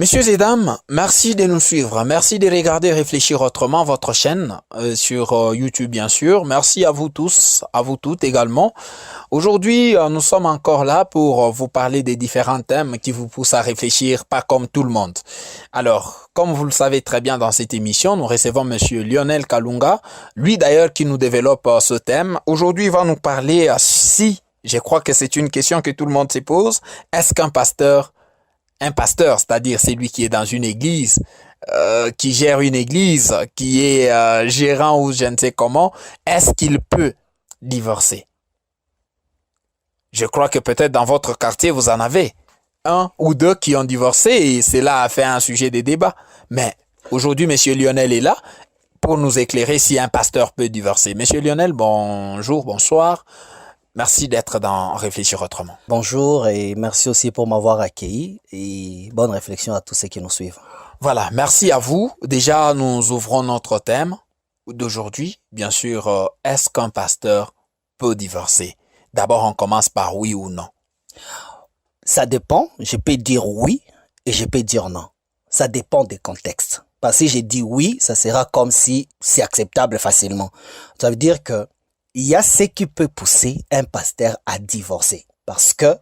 Messieurs et dames, merci de nous suivre. Merci de regarder Réfléchir autrement, votre chaîne sur YouTube bien sûr. Merci à vous tous, à vous toutes également. Aujourd'hui, nous sommes encore là pour vous parler des différents thèmes qui vous poussent à réfléchir, pas comme tout le monde. Alors, comme vous le savez très bien dans cette émission, nous recevons Monsieur Lionel Kalunga, lui d'ailleurs qui nous développe ce thème. Aujourd'hui, il va nous parler je crois que c'est une question que tout le monde se pose, est-ce qu'un pasteur, c'est-à-dire celui qui est dans une église, qui gère une église, qui est gérant ou je ne sais comment, est-ce qu'il peut divorcer? Je crois que peut-être dans votre quartier, vous en avez un ou deux qui ont divorcé et cela a fait un sujet de débat. Mais aujourd'hui, Monsieur Lionel est là pour nous éclairer si un pasteur peut divorcer. Monsieur Lionel, bonjour, bonsoir. Merci d'être dans Réfléchir autrement. Bonjour et merci aussi pour m'avoir accueilli et bonne réflexion à tous ceux qui nous suivent. Voilà, merci à vous. Déjà, nous ouvrons notre thème d'aujourd'hui. Bien sûr, est-ce qu'un pasteur peut divorcer? D'abord, on commence par oui ou non. Ça dépend. Je peux dire oui et je peux dire non. Ça dépend des contextes. Parce que si j'ai dit oui, ça sera comme si c'est acceptable facilement. Ça veut dire que il y a ce qui peut pousser un pasteur à divorcer. Parce que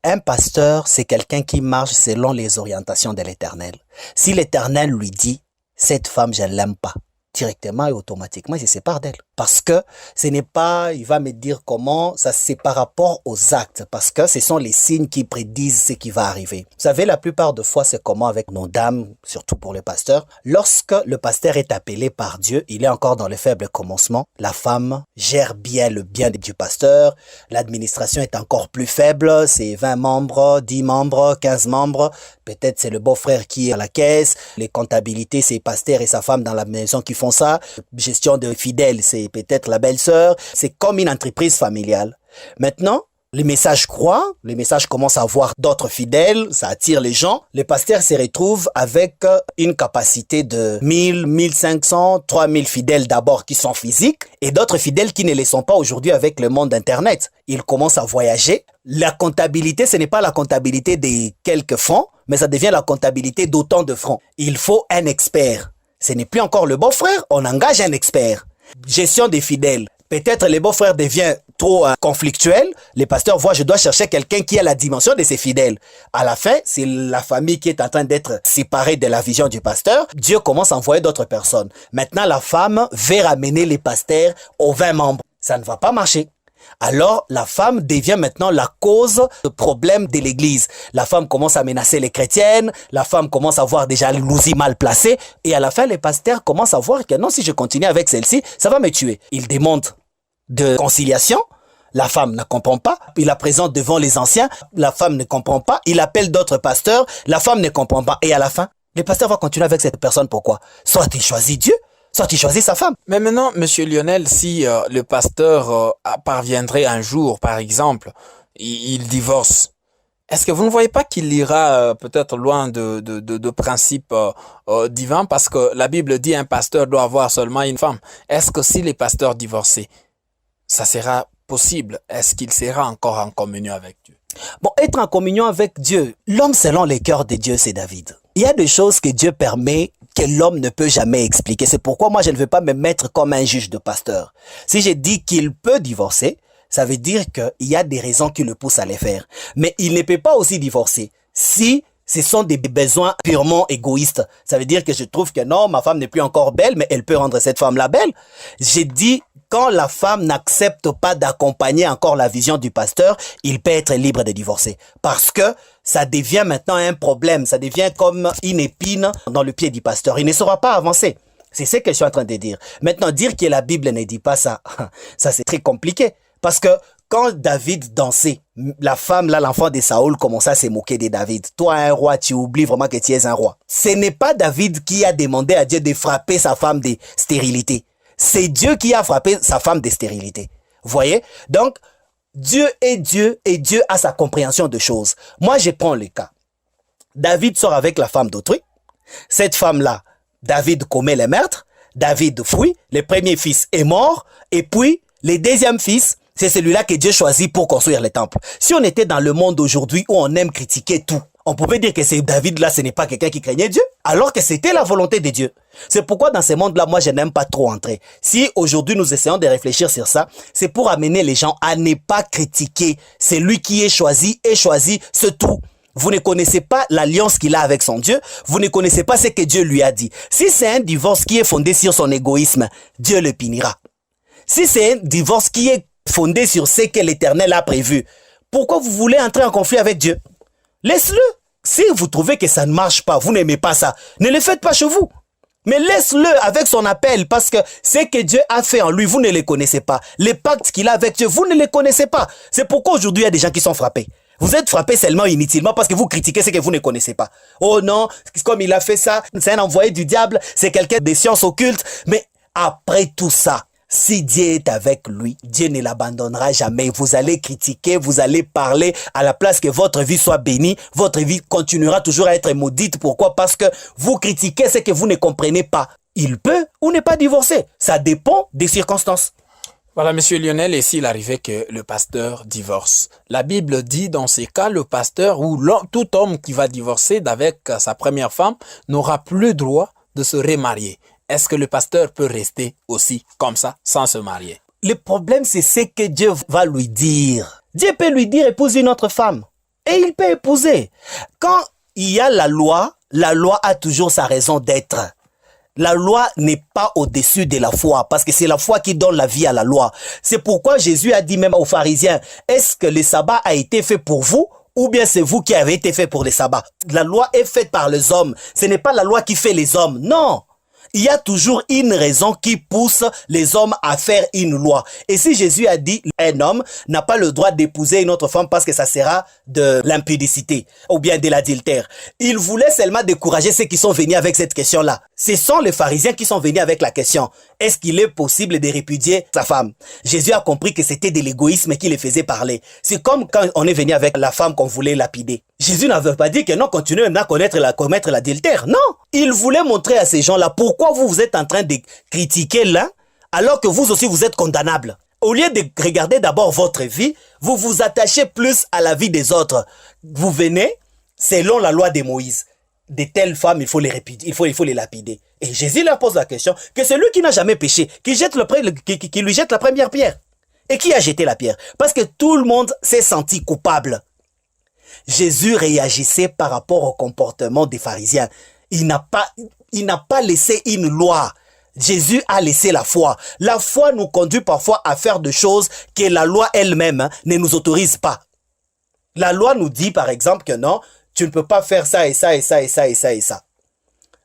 un pasteur, c'est quelqu'un qui marche selon les orientations de l'Éternel. Si l'Éternel lui dit, cette femme, je ne l'aime pas, directement et automatiquement, il se sépare d'elle. Parce que ce n'est pas, il va me dire comment, ça c'est par rapport aux actes. Parce que ce sont les signes qui prédisent ce qui va arriver. Vous savez, la plupart de fois, c'est comment avec nos dames, surtout pour les pasteurs. Lorsque le pasteur est appelé par Dieu, il est encore dans le faible commencement. La femme gère bien le bien du pasteur. L'administration est encore plus faible. C'est 20 membres, 10 membres, 15 membres. Peut-être c'est le beau-frère qui est à la caisse. Les comptabilités, c'est pasteur et sa femme dans la maison qui font ça. Gestion de fidèles, c'est peut-être la belle-sœur. C'est comme une entreprise familiale. Maintenant, les messages croient, les messages commencent à avoir d'autres fidèles, ça attire les gens. Les pasteurs se retrouvent avec une capacité de 1000, 1500, 3000 fidèles d'abord qui sont physiques et d'autres fidèles qui ne le sont pas aujourd'hui avec le monde Internet. Ils commencent à voyager. La comptabilité, ce n'est pas la comptabilité des quelques francs, mais ça devient la comptabilité d'autant de francs. Il faut un expert. Ce n'est plus encore le beau-frère, on engage un expert. Gestion des fidèles. Peut-être le beau-frère devient trop conflictuel. Les pasteurs voient, je dois chercher quelqu'un qui a la dimension de ses fidèles. À la fin, c'est la famille qui est en train d'être séparée de la vision du pasteur. Dieu commence à envoyer d'autres personnes. Maintenant, la femme veut ramener les pasteurs aux 20 membres. Ça ne va pas marcher. Alors, la femme devient maintenant la cause de problème de l'église. La femme commence à menacer les chrétiennes, la femme commence à voir déjà l'ousie mal placée, et à la fin, les pasteurs commencent à voir que non, si je continue avec celle-ci, ça va me tuer. Ils demandent de conciliation, la femme ne comprend pas, il la présente devant les anciens, la femme ne comprend pas, il appelle d'autres pasteurs, la femme ne comprend pas, et à la fin, le pasteur va continuer avec cette personne, pourquoi? Soit il choisit Dieu, soit il choisit sa femme. Mais maintenant, Monsieur Lionel, si le pasteur parviendrait un jour, par exemple, il divorce, est-ce que vous ne voyez pas qu'il ira peut-être loin de principes divins parce que la Bible dit un pasteur doit avoir seulement une femme. Est-ce que si les pasteurs divorcent, ça sera possible? Est-ce qu'il sera encore en communion avec Dieu? Bon, être en communion avec Dieu, l'homme selon les cœurs de Dieu, c'est David. Il y a des choses que Dieu permet que l'homme ne peut jamais expliquer. C'est pourquoi moi, je ne veux pas me mettre comme un juge de pasteur. Si je dis qu'il peut divorcer, ça veut dire qu'il y a des raisons qui le poussent à les faire. Mais il ne peut pas aussi divorcer si ce sont des besoins purement égoïstes. Ça veut dire que je trouve que non, ma femme n'est plus encore belle, mais elle peut rendre cette femme-là belle. J'ai dit, quand la femme n'accepte pas d'accompagner encore la vision du pasteur, il peut être libre de divorcer. Parce que ça devient maintenant un problème. Ça devient comme une épine dans le pied du pasteur. Il ne saura pas avancer. C'est ce que je suis en train de dire. Maintenant, dire que la Bible ne dit pas ça, ça c'est très compliqué. Parce que quand David dansait, la femme, là, l'enfant de Saoul, commençait à se moquer de David. Toi, un roi, tu oublies vraiment que tu es un roi. Ce n'est pas David qui a demandé à Dieu de frapper sa femme de stérilité. C'est Dieu qui a frappé sa femme de stérilité. Vous voyez? Donc, Dieu est Dieu et Dieu a sa compréhension de choses. Moi, je prends le cas. David sort avec la femme d'autrui. Cette femme-là, David commet le meurtre. David fuit. Le premier fils est mort. Et puis, le deuxième fils, c'est celui-là que Dieu choisit pour construire le temple. Si on était dans le monde aujourd'hui où on aime critiquer tout, On pouvait dire que c'est David-là, ce n'est pas quelqu'un qui craignait Dieu, alors que c'était la volonté de Dieu. C'est pourquoi dans ce monde-là, moi, je n'aime pas trop entrer. Si aujourd'hui nous essayons de réfléchir sur ça, c'est pour amener les gens à ne pas critiquer. C'est lui qui est choisi, c'est tout. Vous ne connaissez pas l'alliance qu'il a avec son Dieu. Vous ne connaissez pas ce que Dieu lui a dit. Si c'est un divorce qui est fondé sur son égoïsme, Dieu le punira. Si c'est un divorce qui est fondé sur ce que l'Éternel a prévu, pourquoi vous voulez entrer en conflit avec Dieu? Laisse-le. Si vous trouvez que ça ne marche pas, vous n'aimez pas ça, ne le faites pas chez vous. Mais laisse-le avec son appel, parce que ce que Dieu a fait en lui, vous ne le connaissez pas. Les pactes qu'il a avec Dieu, vous ne les connaissez pas. C'est pourquoi aujourd'hui, il y a des gens qui sont frappés. Vous êtes frappés seulement inutilement parce que vous critiquez ce que vous ne connaissez pas. Oh non, comme il a fait ça, c'est un envoyé du diable, c'est quelqu'un des sciences occultes. Mais après tout ça, si Dieu est avec lui, Dieu ne l'abandonnera jamais. Vous allez critiquer, vous allez parler à la place que votre vie soit bénie. Votre vie continuera toujours à être maudite. Pourquoi? Parce que vous critiquez ce que vous ne comprenez pas. Il peut ou ne pas divorcer. Ça dépend des circonstances. Voilà, monsieur Lionel, et s'il arrivait que le pasteur divorce. La Bible dit dans ces cas, le pasteur ou tout homme qui va divorcer d'avec sa première femme n'aura plus droit de se remarier. Est-ce que le pasteur peut rester aussi comme ça, sans se marier? Le problème, c'est ce que Dieu va lui dire. Dieu peut lui dire épouse une autre femme. Et il peut épouser. Quand il y a la loi a toujours sa raison d'être. La loi n'est pas au-dessus de la foi, parce que c'est la foi qui donne la vie à la loi. C'est pourquoi Jésus a dit même aux pharisiens, est-ce que le sabbat a été fait pour vous? Ou bien c'est vous qui avez été fait pour le sabbat? La loi est faite par les hommes. Ce n'est pas la loi qui fait les hommes. Non. Il y a toujours une raison qui pousse les hommes à faire une loi. Et si Jésus a dit un homme n'a pas le droit d'épouser une autre femme parce que ça sera de l'impudicité ou bien de l'adultère, il voulait seulement décourager ceux qui sont venus avec cette question-là. Ce sont les pharisiens qui sont venus avec la question. Est-ce qu'il est possible de répudier sa femme? Jésus a compris que c'était de l'égoïsme qui les faisait parler. C'est comme quand on est venu avec la femme qu'on voulait lapider. Jésus n'avait pas dit que non, continuez à commettre l'adultère. Non. Il voulait montrer à ces gens-là pourquoi vous êtes en train de critiquer l'un alors que vous aussi vous êtes condamnable. Au lieu de regarder d'abord votre vie, vous vous attachez plus à la vie des autres. Vous venez, selon la loi de Moïse, de telles femmes, il faut les répudier, il faut les lapider. Et Jésus leur pose la question que celui qui n'a jamais péché, qui lui jette la première pierre. Et qui a jeté la pierre? Parce que tout le monde s'est senti coupable. Jésus réagissait par rapport au comportement des pharisiens. Il n'a pas laissé une loi. Jésus a laissé la foi. La foi nous conduit parfois à faire des choses que la loi elle-même ne nous autorise pas. La loi nous dit par exemple que non, tu ne peux pas faire ça et ça et ça et ça et ça et ça.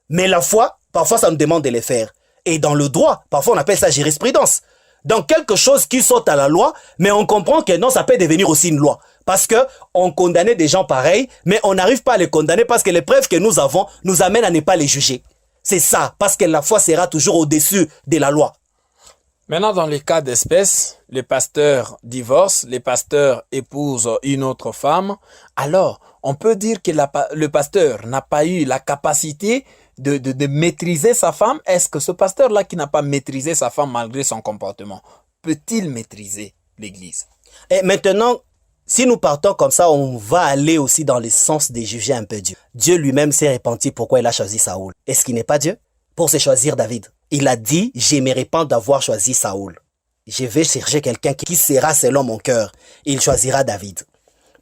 Mais la foi, parfois ça nous demande de les faire. Et dans le droit, parfois on appelle ça jurisprudence. Donc quelque chose qui saute à la loi, mais on comprend que non, ça peut devenir aussi une loi. Parce que on condamnait des gens pareils, mais on n'arrive pas à les condamner parce que les preuves que nous avons nous amènent à ne pas les juger. C'est ça, parce que la foi sera toujours au-dessus de la loi. Maintenant, dans les cas d'espèce, les pasteurs divorcent, les pasteurs épousent une autre femme. Alors, on peut dire que le pasteur n'a pas eu la capacité de maîtriser sa femme. Est-ce que ce pasteur-là qui n'a pas maîtrisé sa femme malgré son comportement, peut-il maîtriser l'Église? Et maintenant, si nous partons comme ça, on va aller aussi dans le sens de juger un peu Dieu. Dieu lui-même s'est repenti pourquoi il a choisi Saoul. Est-ce qu'il n'est pas Dieu? Pour se choisir David. Il a dit, je me repens d'avoir choisi Saoul. Je vais chercher quelqu'un qui sera selon mon cœur. Il choisira David.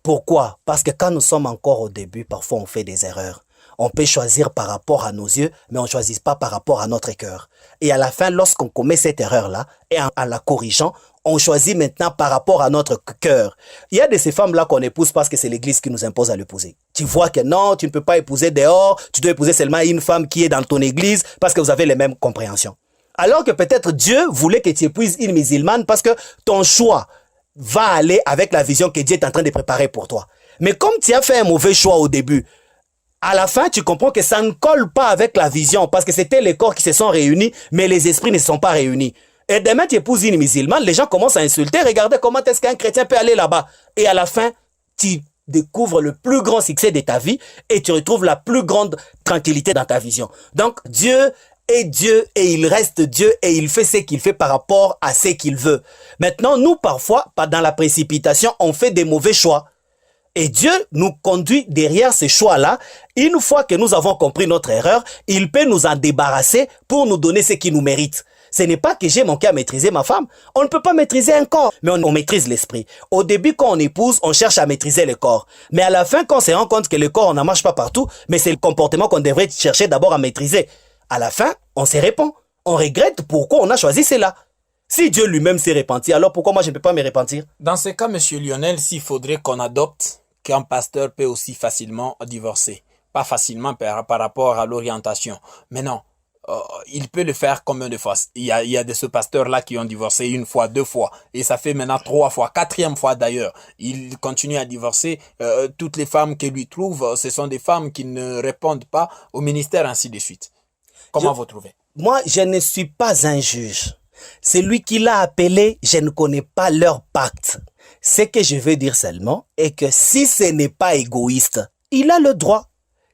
Pourquoi? Parce que quand nous sommes encore au début, parfois on fait des erreurs. On peut choisir par rapport à nos yeux, mais on ne choisit pas par rapport à notre cœur. Et à la fin, lorsqu'on commet cette erreur-là, et en la corrigeant, on choisit maintenant par rapport à notre cœur. Il y a de ces femmes-là qu'on épouse parce que c'est l'Église qui nous impose à l'épouser. Tu vois que non, tu ne peux pas épouser dehors, tu dois épouser seulement une femme qui est dans ton Église parce que vous avez les mêmes compréhensions. Alors que peut-être Dieu voulait que tu épouses une musulmane parce que ton choix va aller avec la vision que Dieu est en train de préparer pour toi. Mais comme tu as fait un mauvais choix au début, à la fin, tu comprends que ça ne colle pas avec la vision parce que c'était les corps qui se sont réunis, mais les esprits ne se sont pas réunis. Et demain, tu épouses une musulmane, les gens commencent à insulter. Regardez comment est-ce qu'un chrétien peut aller là-bas. Et à la fin, tu découvres le plus grand succès de ta vie et tu retrouves la plus grande tranquillité dans ta vision. Donc, Dieu est Dieu et il reste Dieu et il fait ce qu'il fait par rapport à ce qu'il veut. Maintenant, nous, parfois, dans la précipitation, on fait des mauvais choix. Et Dieu nous conduit derrière ces choix-là. Une fois que nous avons compris notre erreur, il peut nous en débarrasser pour nous donner ce qui nous mérite. Ce n'est pas que j'ai manqué à maîtriser ma femme. On ne peut pas maîtriser un corps, mais on maîtrise l'esprit. Au début, quand on épouse, on cherche à maîtriser le corps. Mais à la fin, quand on se rend compte que le corps, on n'en marche pas partout, mais c'est le comportement qu'on devrait chercher d'abord à maîtriser. À la fin, on se répand. On regrette pourquoi on a choisi cela. Si Dieu lui-même s'est repenti, alors pourquoi moi je ne peux pas me repentir? Dans ce cas, monsieur Lionel, s'il faudrait qu'on adopte qu'un pasteur peut aussi facilement divorcer. Pas facilement par rapport à l'orientation. Mais non. Il peut le faire combien de fois? Il y a de ce pasteur-là qui ont divorcé une fois, deux fois. Et ça fait maintenant 3 fois, 4e fois d'ailleurs. Il continue à divorcer. Toutes les femmes qu'il lui trouve, ce sont des femmes qui ne répondent pas au ministère, ainsi de suite. Comment vous trouvez? Moi, je ne suis pas un juge. Celui qui l'a appelé, je ne connais pas leur pacte. Ce que je veux dire seulement est que si ce n'est pas égoïste, il a le droit.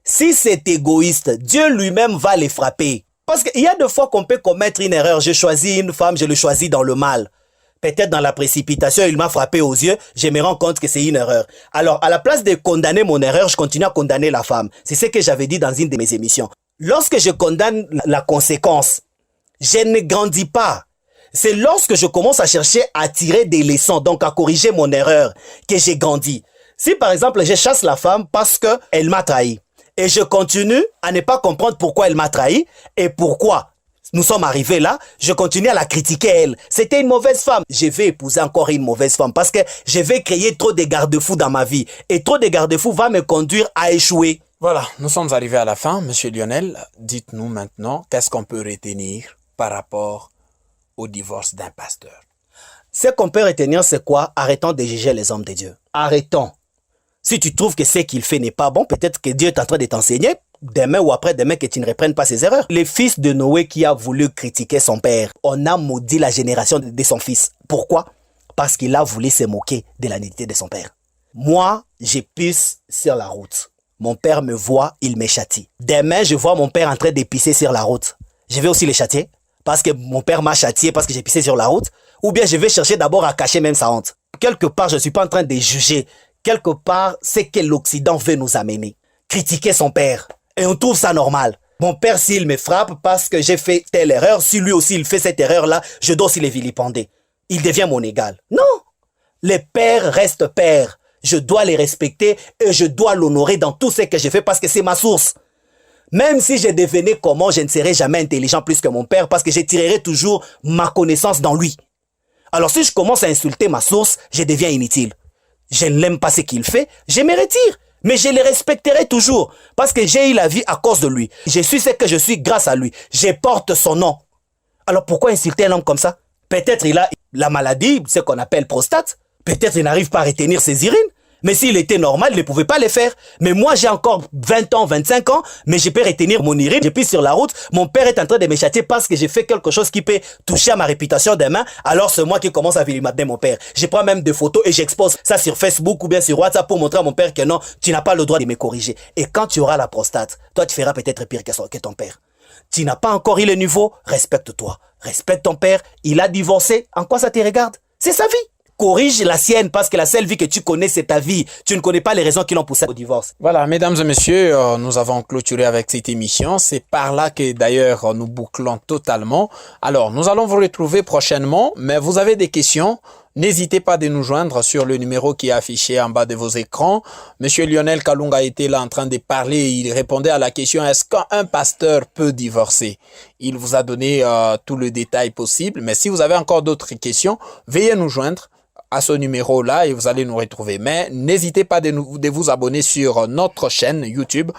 Si c'est égoïste, Dieu lui-même va les frapper. Parce qu'il y a des fois qu'on peut commettre une erreur. Je choisis une femme, je le choisis dans le mal. Peut-être dans la précipitation, il m'a frappé aux yeux, je me rends compte que c'est une erreur. Alors, à la place de condamner mon erreur, je continue à condamner la femme. C'est ce que j'avais dit dans une de mes émissions. Lorsque je condamne la conséquence, je ne grandis pas. C'est lorsque je commence à chercher à tirer des leçons, donc à corriger mon erreur, que j'ai grandi. Si par exemple, je chasse la femme parce qu'elle m'a trahi, et je continue à ne pas comprendre pourquoi elle m'a trahi et pourquoi nous sommes arrivés là, je continue à la critiquer elle. C'était une mauvaise femme. Je vais épouser encore une mauvaise femme parce que je vais créer trop de garde-fous dans ma vie. Et trop de garde-fous va me conduire à échouer. Voilà, nous sommes arrivés à la fin. Monsieur Lionel, dites-nous maintenant, qu'est-ce qu'on peut retenir par rapport au divorce d'un pasteur? Ce qu'on peut retenir, c'est quoi? Arrêtons de juger les hommes de Dieu. Arrêtons. Si tu trouves que ce qu'il fait n'est pas bon, peut-être que Dieu est en train de t'enseigner, demain ou après-demain, que tu ne reprennes pas ses erreurs. Le fils de Noé qui a voulu critiquer son père, on a maudit la génération de son fils. Pourquoi? Parce qu'il a voulu se moquer de la nudité de son père. Moi, je pisse sur la route. Mon père me voit, il me châtie. Demain, je vois mon père en train de pisser sur la route. Je vais aussi le châtier parce que mon père m'a châtié parce que j'ai pissé sur la route. Ou bien je vais chercher d'abord à cacher même sa honte. Quelque part, je ne suis pas en train de juger. Quelque part, c'est que l'Occident veut nous amener. Critiquer son père. Et on trouve ça normal. Mon père, s'il me frappe parce que j'ai fait telle erreur, si lui aussi il fait cette erreur-là, je dois aussi les vilipender. Il devient mon égal. Non. Les pères restent pères. Je dois les respecter et je dois l'honorer dans tout ce que j'ai fait parce que c'est ma source. Même si je devenais comment, je ne serais jamais intelligent plus que mon père parce que je tirerai toujours ma connaissance dans lui. Alors si je commence à insulter ma source, je deviens inutile. Je ne l'aime pas ce qu'il fait, je me retire. Mais je le respecterai toujours parce que j'ai eu la vie à cause de lui. Je suis ce que je suis grâce à lui. Je porte son nom. Alors pourquoi insulter un homme comme ça? Peut-être il a la maladie, ce qu'on appelle prostate. Peut-être il n'arrive pas à retenir ses urines. Mais s'il était normal, il ne pouvait pas les faire. Mais moi, j'ai encore 20 ans, 25 ans, mais je peux retenir mon urine. Je suis sur la route. Mon père est en train de me châtier parce que j'ai fait quelque chose qui peut toucher à ma réputation demain. Alors c'est moi qui commence à vilipender mon père. Je prends même des photos et j'expose ça sur Facebook ou bien sur WhatsApp pour montrer à mon père que non, tu n'as pas le droit de me corriger. Et quand tu auras la prostate, toi, tu feras peut-être pire que ton père. Tu n'as pas encore eu le niveau, respecte-toi. Respecte ton père, il a divorcé. En quoi ça te regarde? C'est sa vie. Corrige la sienne parce que la seule vie que tu connais, c'est ta vie. Tu ne connais pas les raisons qui l'ont poussé au divorce. Voilà, mesdames et messieurs, nous avons clôturé avec cette émission. C'est par là que d'ailleurs nous bouclons totalement. Alors, nous allons vous retrouver prochainement, mais vous avez des questions, n'hésitez pas de nous joindre sur le numéro qui est affiché en bas de vos écrans. Monsieur Lionel Kalunga était là en train de parler, il répondait à la question, est-ce qu'un pasteur peut divorcer? Il vous a donné tout le détail possible, mais si vous avez encore d'autres questions, veuillez nous joindre à ce numéro-là et vous allez nous retrouver. Mais n'hésitez pas de vous abonner sur notre chaîne YouTube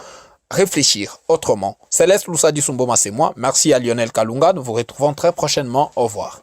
Réfléchir Autrement. Céleste Loussa Sumboma, c'est moi. Merci à Lionel Kalunga. Nous vous retrouvons très prochainement. Au revoir.